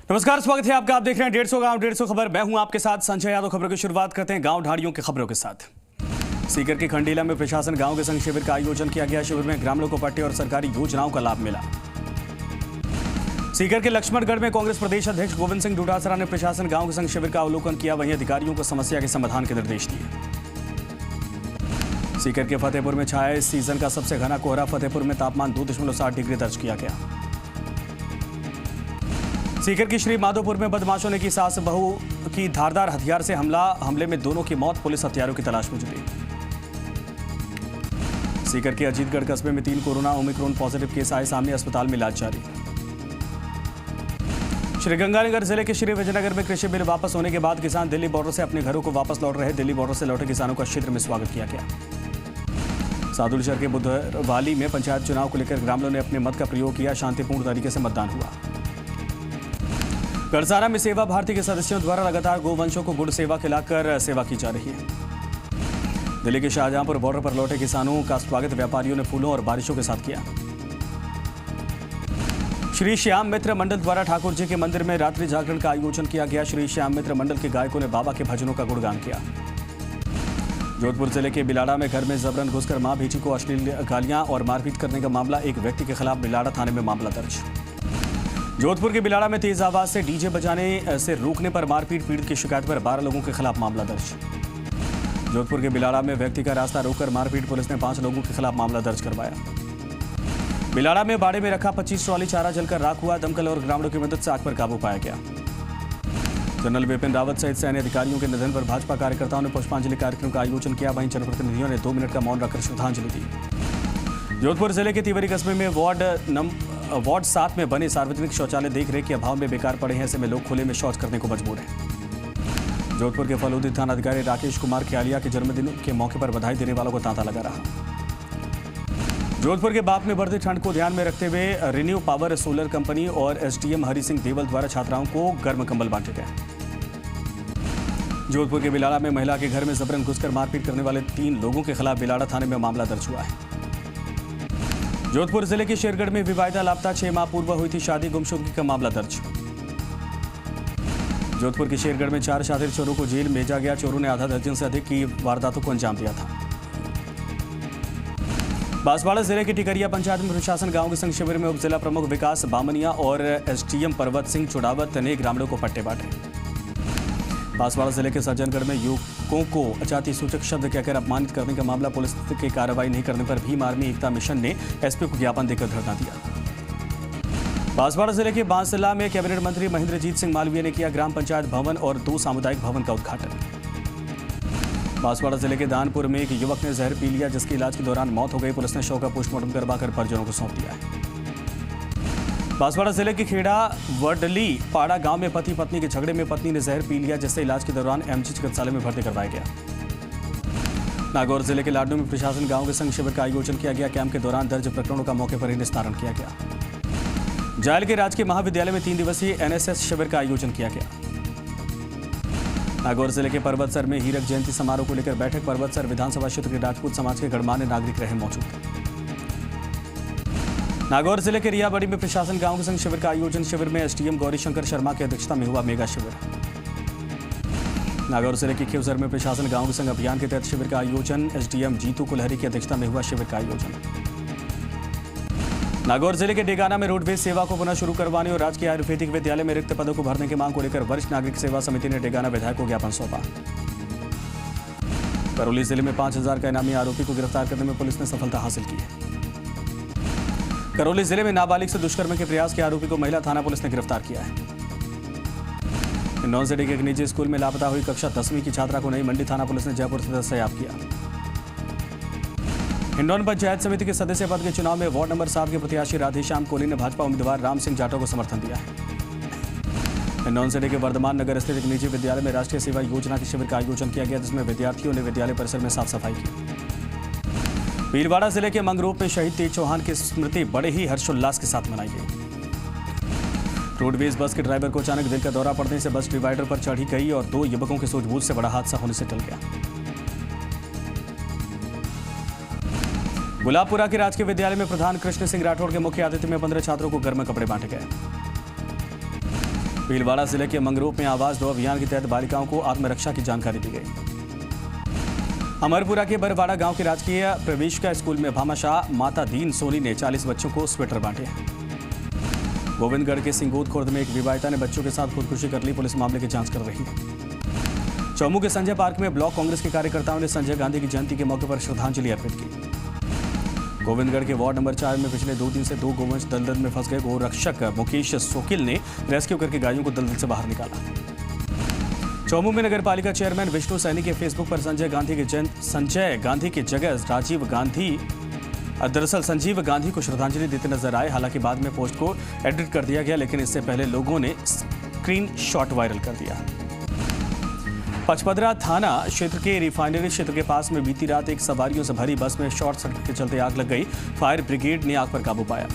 नमस्कार, स्वागत है आपका। आप देख रहे हैं 150 गांव 150 खबर। मैं हूं आपके साथ संजय यादव। खबरों की शुरुआत करते हैं गांव ढाड़ियों की खबरों के साथ। सीकर के खंडीला में प्रशासन गांव के संग शिविर का आयोजन किया गया। शिविर में ग्रामीणों को पट्टे और सरकारी योजनाओं का लाभ मिला। सीकर के लक्ष्मणगढ़ में कांग्रेस प्रदेश अध्यक्ष गोविंद सिंह डोटासरा ने प्रशासन गांव के संग शिविर का अवलोकन किया। वहीं अधिकारियों को समस्या के समाधान के निर्देश दिए। सीकर के फतेहपुर में छाया इस सीजन का सबसे घना कोहरा। फतेहपुर में तापमान 2.7 डिग्री दर्ज किया गया। सीकर की श्री माधोपुर में बदमाशों ने की सास बहू की धारदार हथियार से हमले में दोनों की मौत। पुलिस हथियारों की तलाश में जुटी। सीकर के अजीतगढ़ कस्बे में 3 कोरोना ओमिक्रॉन पॉजिटिव केस आए सामने। अस्पताल में इलाज जारी। श्रीगंगानगर जिले के श्री विजयनगर में कृषि बिल वापस होने के बाद किसान दिल्ली बॉर्डर से अपने घरों को वापस लौट रहे। दिल्ली बॉर्डर से लौटे किसानों का क्षेत्र में स्वागत किया गया। सादुलशहर के बुधवाली में पंचायत चुनाव को लेकर ग्रामीणों ने अपने मत का प्रयोग किया। शांतिपूर्ण तरीके से मतदान हुआ। गड़सारा में सेवा भारती के सदस्यों द्वारा लगातार गोवंशों को गुड़ सेवा खिलाकर सेवा की जा रही है। दिल्ली के शाहजहांपुर बॉर्डर पर लौटे किसानों का स्वागत व्यापारियों ने फूलों और बारिशों के साथ किया। श्री श्याम मित्र मंडल द्वारा ठाकुर जी के मंदिर में रात्रि जागरण का आयोजन किया गया। श्री श्याम मित्र मंडल के गायकों ने बाबा के भजनों का गुणगान किया। जोधपुर जिले के बिलाड़ा में घर में जबरन घुसकर मां बेटी को अश्लील गालियां और मारपीट करने का मामला। एक व्यक्ति के खिलाफ बिलाड़ा थाने में मामला दर्ज। जोधपुर के बिलाड़ा में तेज आवाज से डीजे बजाने से रोकने पर मारपीट। पीड़ित की शिकायत पर 12 लोगों के खिलाफ मामला दर्ज। जोधपुर के बिलाड़ा में व्यक्ति का रास्ता रोककर मारपीट। पुलिस ने 5 लोगों के खिलाफ मामला दर्ज करवाया। बिलाड़ा में बाड़े में रखा 25 ट्रॉली चारा जलकर राख हुआ। दमकल और ग्रामीणों की मदद से आग पर काबू पाया गया। जनरल बिपिन रावत सहित सैन्य अधिकारियों के निधन पर भाजपा कार्यकर्ताओं ने पुष्पांजलि कार्यक्रम का आयोजन किया। वहीं जनप्रतिनिधियों ने 2 मिनट का मौन रखकर श्रद्धांजलि दी। जोधपुर जिले के तिवरी कस्बे में वार्ड 7 में बने सार्वजनिक शौचालय देख रेख के अभाव में बेकार पड़े हैं। ऐसे में लोग खुले में शौच करने को मजबूर हैं। जोधपुर के फलूदी थानाधिकारी राकेश कुमार खियालिया के जन्मदिन के मौके पर बधाई देने वालों को तांता लगा रहा। जोधपुर के बाप में बढ़ती ठंड को ध्यान में रखते हुए रिन्यू पावर सोलर कंपनी और एसडीएम हरि सिंह देवल द्वारा छात्राओं को गर्म कंबल बांटे गए। जोधपुर के बिलाड़ा में महिला के घर में जबरन घुसकर मारपीट करने वाले 3 लोगों के खिलाफ बिलाड़ा थाने में मामला दर्ज हुआ है। जोधपुर जिले के शेरगढ़ में विवाहिता लापता 6 माह पूर्व हुई थी शादी। गुमशुदगी का मामला दर्ज। जोधपुर के शेरगढ़ में 4 शातिर चोरों को जेल भेजा गया। चोरों ने आधा दर्जन से अधिक की वारदातों को अंजाम दिया था। बांसवाड़ा जिले के टिकरिया पंचायत में प्रशासन गांव के संग शिविर में उप जिला प्रमुख विकास बामनिया और एसडीएम पर्वत सिंह चुड़ावत ने ग्रामीणों को पट्टे बांटे। बांसवाड़ा जिले के सज्जनगढ़ में युवकों को जाति सूचक शब्द कहकर अपमानित करने का मामला। पुलिस की कार्रवाई नहीं करने पर भीम आर्मी एकता मिशन ने एसपी को ज्ञापन देकर धरना दिया। बांसवाड़ा जिले के बांसला में कैबिनेट मंत्री महेंद्रजीत सिंह मालवीय ने किया ग्राम पंचायत भवन और 2 सामुदायिक भवन का उद्घाटन। बांसवाड़ा जिले के दानपुर में एक युवक ने जहर पी लिया जिसकी इलाज के दौरान मौत हो गई। पुलिस ने शव का पोस्टमार्टम करवाकर परिजनों को सौंप दिया है। बांसवाड़ा जिले के खेड़ा वडली पाड़ा गांव में पति पत्नी के झगड़े में पत्नी ने जहर पी लिया जिससे इलाज के दौरान एमजी चिकित्सालय में भर्ती करवाया गया। नागौर जिले के लाडू में प्रशासन गांव के संग शिविर का आयोजन किया गया। कैंप के दौरान दर्ज प्रकरणों का मौके पर ही निस्तारण किया गया। जायल के राजकीय महाविद्यालय में 3 दिवसीय एनएसएस शिविर का आयोजन किया गया। नागौर जिले के पर्वतसर में हीरक जयंती समारोह को लेकर बैठक। पर्वतसर विधानसभा क्षेत्र के राजपूत समाज के गणमान्य नागरिक रहे मौजूद। नागौर जिले के रियाबड़ी में प्रशासन गांव के संग शिविर का आयोजन। शिविर में एसडीएम गौरीशंकर शर्मा की अध्यक्षता में हुआ मेगा शिविर। नागौर जिले के खिवसर में प्रशासन गांव के संग अभियान के तहत शिविर का आयोजन। एसडीएम जीतू कुलहरी की अध्यक्षता में हुआ शिविर का आयोजन। नागौर जिले के डेगाना में रोडवेज सेवा को पुनः शुरू करवाने और राजकीय आयुर्वेदिक विद्यालय में रिक्त पदों को भरने की मांग को लेकर वरिष्ठ नागरिक सेवा समिति ने डेगाना विधायक को ज्ञापन सौंपा। करौली जिले में 5000 का इनामी आरोपी को गिरफ्तार करने में पुलिस ने सफलता हासिल की है। करौली जिले में नाबालिग से दुष्कर्म के प्रयास के आरोपी को महिला थाना पुलिस ने गिरफ्तार किया है। हिंडौन जिले के एक निजी स्कूल में लापता हुई कक्षा 10वीं की छात्रा को नई मंडी थाना पुलिस ने जयपुर से दस्तयाब किया। हिंडौन पंचायत समिति के सदस्य पद के चुनाव में वार्ड नंबर 7 के प्रत्याशी राधेश्याम कोहली ने भाजपा उम्मीदवार राम सिंह जाटव को समर्थन दिया है। हिंडौन जिले के वर्धमान नगर स्थित एक निजी विद्यालय में राष्ट्रीय सेवा योजना के शिविर का आयोजन किया गया जिसमें विद्यार्थियों ने विद्यालय परिसर में साफ सफाई की। भीलवाड़ा जिले के मंगरूप में शहीद तेज चौहान की स्मृति बड़े ही हर्षोल्लास के साथ मनाई गई। रोडवेज बस के ड्राइवर को अचानक दिल का दौरा पड़ने से बस डिवाइडर पर चढ़ी गई और 2 युवकों की सूझबूझ से बड़ा हादसा होने से टल गया। गुलाबपुरा के राजकीय विद्यालय में प्रधान कृष्ण सिंह राठौड़ के मुख्य आतिथ्य में 15 छात्रों को गर्म कपड़े बांटे गए। भीलवाड़ा जिले के मंगरूप में आवाज दो अभियान के तहत बालिकाओं को आत्मरक्षा की जानकारी दी गई। अमरपुरा के बरवाड़ा गांव के राजकीय प्रवेशिका स्कूल में भामाशाह माता दीन सोनी ने 40 बच्चों को स्वेटर बांटे। गोविंदगढ़ के सिंगोद खुर्द में एक विवाहिता ने बच्चों के साथ खुदकुशी कर ली। पुलिस मामले की जांच कर रही है। चौमू के संजय पार्क में ब्लॉक कांग्रेस के कार्यकर्ताओं ने संजय गांधी की जयंती के मौके पर श्रद्धांजलि अर्पित की। गोविंदगढ़ के वार्ड नंबर 4 में पिछले 2 दिन से 2 गोवंश दलदल में फंस गए गोरक्षक मुकेश सोकिल ने रेस्क्यू करके गायों को दलदल से बाहर निकाला। चौमू में नगर पालिका चेयरमैन विष्णु सैनी के फेसबुक पर संजय गांधी की जगह दरअसल संजीव गांधी को श्रद्धांजलि देते नजर आए। हालांकि बाद में पोस्ट को एडिट कर दिया गया, लेकिन इससे पहले लोगों ने स्क्रीनशॉट वायरल कर दिया। पचपदरा थाना क्षेत्र के रिफाइनरी क्षेत्र के पास में बीती रात एक सवारियों से भरी बस में शॉर्ट सर्किट के चलते आग लग गई। फायर ब्रिगेड ने आग पर काबू पाया।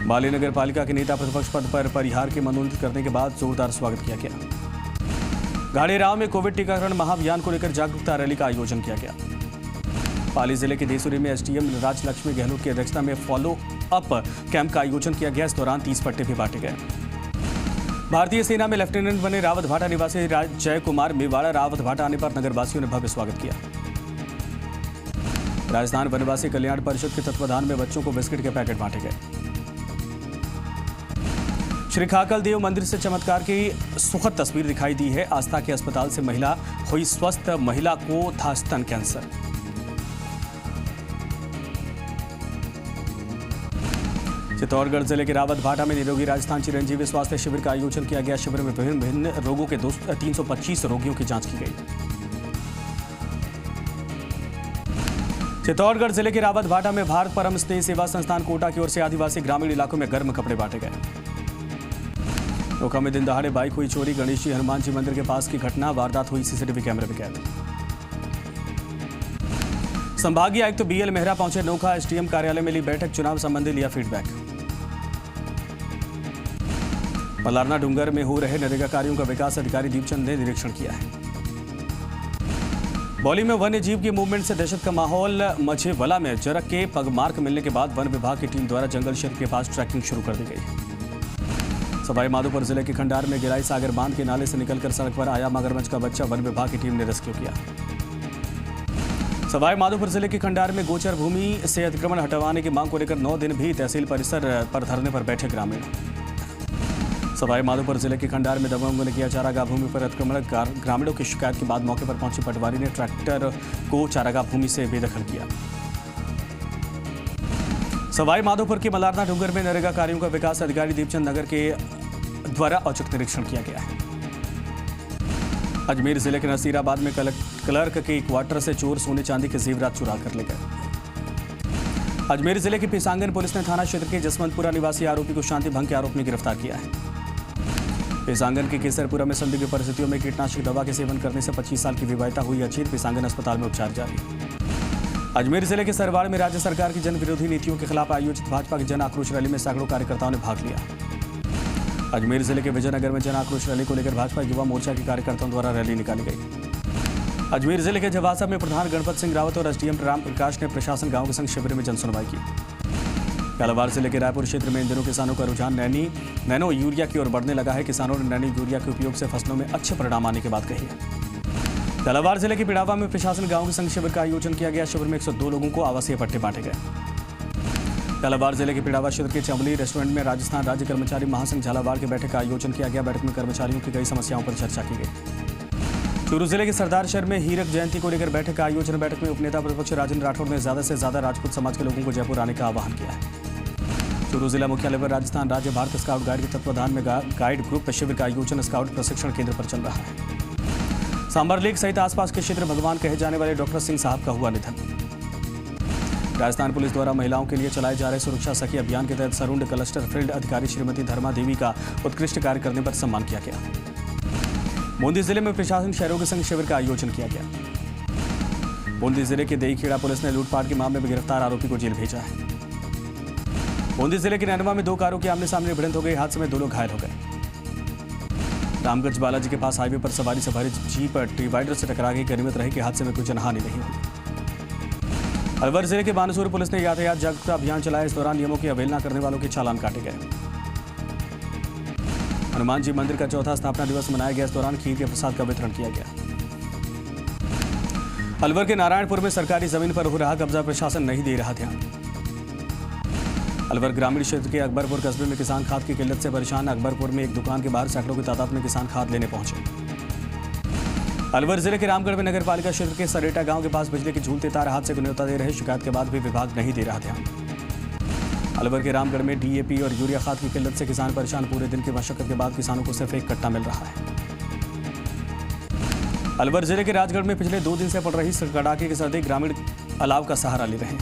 बाली नगर पालिका के नेता प्रतिपक्ष पद पर परिहार के मनोनीत करने के बाद जोरदार स्वागत किया गया। गाड़ेराव में कोविड टीकाकरण महाअभियान को लेकर जागरूकता रैली का आयोजन किया गया। पाली जिले के देसुरी में एसडीएम राजलक्ष्मी गहलोत की अध्यक्षता में फॉलो अप कैंप का आयोजन किया गया। इस दौरान 30 पट्टे भी बांटे गए। भारतीय सेना में लेफ्टिनेंट बने रावत भाटा निवासी जय कुमार मेवाड़ा रावत भाटा आने पर नगरवासियों ने भव्य स्वागत किया। राजस्थान वनवासी कल्याण परिषद के तत्वाधान में बच्चों को बिस्किट के पैकेट बांटे गए। श्री खाकल देव मंदिर से चमत्कार की सुखद तस्वीर दिखाई दी है। आस्था के अस्पताल से महिला हुई स्वस्थ। महिला को था स्तन कैंसर। चित्तौड़गढ़ जिले के रावत भाटा में निरोगी राजस्थान चिरंजीवी स्वास्थ्य शिविर का आयोजन किया गया। शिविर में विभिन्न रोगों के 325 रोगियों की जांच की गई। चित्तौड़गढ़ जिले के रावत भाटा में भारत परम स्नेह सेवा संस्थान कोटा की ओर से आदिवासी ग्रामीण इलाकों में गर्म कपड़े बांटे गए। नोखा में दिन दहाड़े बाइक हुई चोरी। गणेश जी हनुमान जी मंदिर के पास की घटना। वारदात हुई सीसीटीवी कैमरे में कैद। संभागीय आयुक्त बीएल मेहरा पहुंचे नोखा एसडीएम कार्यालय में ली बैठक। चुनाव संबंधी लिया फीडबैक। पलारना डूंगर में हो रहे नरेगा कार्यों का विकास अधिकारी दीपचंद ने निरीक्षण किया है। बौली में वन्य जीव की मूवमेंट से दहशत का माहौल। मछेवला में जरक के पगमार्क मिलने के बाद वन विभाग की टीम द्वारा जंगल क्षेत्र के पास ट्रैकिंग शुरू कर दी गई। सवाई माधोपुर जिले के खंडार में गिलाई सागर बांध के नाले से निकलकर सड़क पर आया मगरमच्छ का बच्चा। वन विभाग की टीम ने रेस्क्यू किया। सवाई माधोपुर जिले के खंडार में गोचर भूमि से अतिक्रमण हटवाने की मांग को लेकर 9 दिन भी तहसील परिसर पर धरने पर बैठे ग्रामीण। सवाई माधोपुर जिले के खंडार में दबंगों ने किया चारागाह भूमि पर अतिक्रमण। ग्रामीणों की शिकायत के बाद मौके पर पहुंची पटवारी ने ट्रैक्टर को चारागाह भूमि से बेदखल किया। सवाई माधोपुर के मलारना डूंगर में नरेगा कार्यों का विकास अधिकारी दीपचंद नगर के द्वारा औचक निरीक्षण किया गया है। अजमेर जिले के नसीराबाद में क्लर्क के क्वार्टर से चोर सोने चांदी के जेवरात चुरा कर ले गए। अजमेर जिले की पिसांगन पुलिस ने थाना क्षेत्र के जसवंतपुरा निवासी आरोपी को शांति भंग के आरोप में गिरफ्तार किया है। पिसांगन के केसरपुरा में संदिग्ध परिस्थितियों में कीटनाशक दवा के सेवन करने से 25 साल की विवाहिता हुई अचेत। पिसांगन अस्पताल में उपचार जारी। अजमेर जिले के सरवाड़ में राज्य सरकार की जन विरोधी नीतियों के खिलाफ आयोजित भाजपा की जन आक्रोश रैली में सैकड़ों कार्यकर्ताओं ने भाग लिया। अजमेर जिले के विजयनगर में जन आक्रोश रैली को लेकर भाजपा युवा मोर्चा के कार्यकर्ताओं द्वारा रैली निकाली गई। अजमेर जिले के जवासा में प्रधान गणपत सिंह रावत और एसडीएम राम प्रकाश ने प्रशासन गांव के संग शिविर में जनसुनवाई की। झालावाड़ जिले के रायपुर क्षेत्र में इन दिनों किसानों का रुझान नैनो यूरिया की ओर बढ़ने लगा है। किसानों ने नैनो यूरिया के उपयोग से फसलों में अच्छे परिणाम आने की बात कही है। झालावाड़ जिले के पिड़ावा में प्रशासन गांव के संग शिविर का आयोजन किया गया। शिविर में 102 लोगों को आवासीय पट्टे बांटे गए। झालावाड़ जिले के पिड़ावा क्षेत्र के चमली रेस्टोरेंट में राजस्थान राज्य कर्मचारी महासंघ झालावाड़ की बैठक का आयोजन किया गया। बैठक में कर्मचारियों की कई समस्याओं पर चर्चा की गई। चूरू जिले के सरदार शहर में हीरक जयंती को लेकर बैठक का आयोजन। बैठक में उपनेता प्रतिपक्ष राजेंद्र राठौड़ ने ज्यादा से ज्यादा राजपूत समाज के लोगों को जयपुर आने का आह्वान किया है। चूरू जिला मुख्यालय पर राजस्थान राज्य भारत स्काउट गाइड के तत्वाधान में गाइड ग्रुप शिविर का आयोजन स्काउट प्रशिक्षण केंद्र पर चल रहा है। सांबर लेक सहित आसपास के क्षेत्र भगवान कहे जाने वाले डॉक्टर सिंह साहब का हुआ निधन। राजस्थान पुलिस द्वारा महिलाओं के लिए चलाए जा रहे सुरक्षा सखी अभियान के तहत सरुंड क्लस्टर फील्ड अधिकारी श्रीमती धर्मा देवी का उत्कृष्ट कार्य करने पर सम्मान किया गया। बूंदी जिले में प्रशासन शहरों के संग शिविर का आयोजन किया गया। बूंदी जिले के देईखेड़ा पुलिस ने लूटपाट के मामले में गिरफ्तार आरोपी को जेल भेजा है। बूंदी जिले के नैनवा में 2 कारों की आमने सामने भिड़ंत हो गई। हादसे में 2 लोग घायल हो गए। रामगंज बालाजी के पास हाईवे पर सवारी से भरी जीप डिवाइडर से टकरा गई। गनीमत रही कि हादसे में कोई जनहानि नहीं हुई। अलवर जिले के बानसूर पुलिस ने यातायात जागरूकता अभियान चलाया। इस दौरान नियमों की अवहेलना करने वालों के चालान काटे गए। हनुमान जी मंदिर का चौथा स्थापना दिवस मनाया गया। इस दौरान खीर के प्रसाद का वितरण किया गया। अलवर के नारायणपुर में सरकारी जमीन पर हो रहा कब्जा प्रशासन नहीं दे रहा ध्यान। अलवर ग्रामीण क्षेत्र के अकबरपुर कस्बे में किसान खाद की किल्लत से परेशान। अकबरपुर में एक दुकान के बाहर सैकड़ों की तादाद में किसान खाद लेने पहुंचे। अलवर जिले के रामगढ़ में नगर पालिका क्षेत्र के सरेटा गांव के पास बिजली के झूलते तार हादसे को न्योता दे रहे। शिकायत के बाद भी विभाग नहीं दे रहा ध्यान। अलवर के रामगढ़ में डीएपी और यूरिया खाद की किल्लत से किसान परेशान। पूरे दिन की मशक्कत के बाद किसानों को सिर्फ एक कट्टा मिल रहा है। अलवर जिले के राजगढ़ में पिछले 2 दिन से पड़ रही कड़ाके की सर्दी ग्रामीण अलाव का सहारा ले रहे हैं।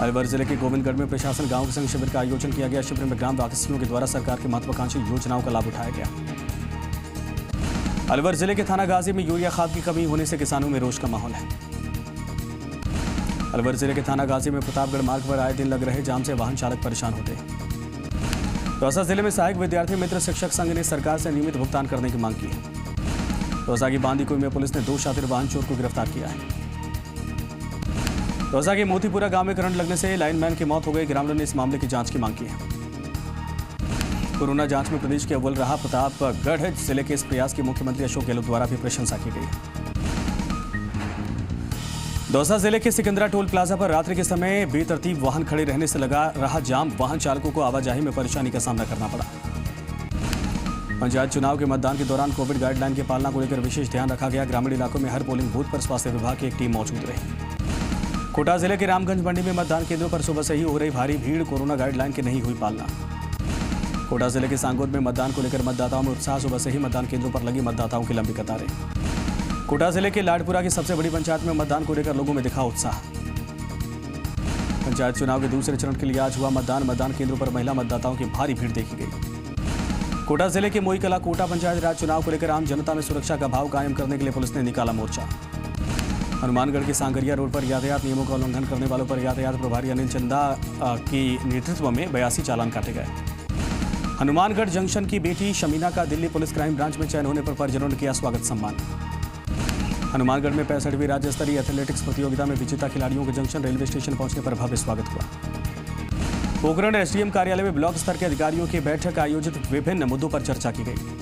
अलवर जिले के गोविंदगढ़ में प्रशासन गांव के संग शिविर का आयोजन किया गया। शिविर में ग्राम वासियों के द्वारा सरकार की महत्वाकांक्षी योजनाओं का लाभ उठाया गया। अलवर जिले के थाना गाजी में यूरिया खाद की कमी होने से किसानों में रोष का माहौल है। अलवर जिले के थाना गाजी में प्रतापगढ़ मार्ग पर आए दिन लग रहे जाम से वाहन चालक परेशान होते हैं। दौसा जिले में सहायक विद्यार्थी मित्र शिक्षक संघ ने सरकार से नियमित भुगतान करने की मांग की है। दौसा की बांदीकुई में पुलिस ने 2 शातिर वाहन चोर को गिरफ्तार किया है। दौसा के मोतीपुरा गांव में करंट लगने से लाइनमैन की मौत हो गई। ग्रामीणों ने इस मामले की जांच की मांग की है। कोरोना जांच में प्रदेश के अव्वल रहा प्रतापगढ़ जिले के इस प्रयास की मुख्यमंत्री अशोक गहलोत द्वारा भी प्रशंसा की गई है। दौसा जिले के सिकंदरा टोल प्लाजा पर रात्रि के समय बेतरतीब वाहन खड़े रहने से लगा रहा जाम। वाहन चालकों को आवाजाही में परेशानी का सामना करना पड़ा। पंचायत चुनाव के मतदान के दौरान कोविड गाइडलाइन की पालना को लेकर विशेष ध्यान रखा गया। ग्रामीण इलाकों में हर पोलिंग बूथ पर स्वास्थ्य विभाग की एक टीम मौजूद रही। कोटा जिले के रामगंज मंडी में मतदान केंद्रों पर सुबह से ही हो रही भारी भीड़। कोरोना गाइडलाइन की नहीं हुई पालना। कोटा जिले के सांगोद में मतदान को लेकर मतदाताओं में उत्साह। सुबह से ही मतदान केंद्रों पर लगी मतदाताओं की लंबी कतारें। कोटा जिले के लाडपुरा की सबसे बड़ी पंचायत में मतदान को लेकर लोगों में दिखा उत्साह। पंचायत चुनाव के दूसरे चरण के लिए आज हुआ मतदान। मतदान केंद्रों पर महिला मतदाताओं की भारी भीड़ देखी गई। कोटा जिले के मोईकला कोटा पंचायत राज चुनाव को लेकर आम जनता में सुरक्षा का भाव कायम करने के लिए पुलिस ने निकाला मोर्चा। हनुमानगढ़ के सांगरिया रोड पर यातायात नियमों का उल्लंघन करने वालों पर यातायात प्रभारी अनिल चंदा के नेतृत्व में 82 चालान काटे गए। हनुमानगढ़ जंक्शन की बेटी शमीना का दिल्ली पुलिस क्राइम ब्रांच में चयन होने पर परिजनों ने किया स्वागत सम्मान। हनुमानगढ़ में 65वीं राज्य स्तरीय एथलेटिक्स प्रतियोगिता में विजेता खिलाड़ियों के जंक्शन रेलवे स्टेशन पहुंचने पर भव्य स्वागत हुआ। पोखरण एसडीएम कार्यालय में ब्लॉक स्तर के अधिकारियों की बैठक आयोजित। विभिन्न मुद्दों पर चर्चा की गई।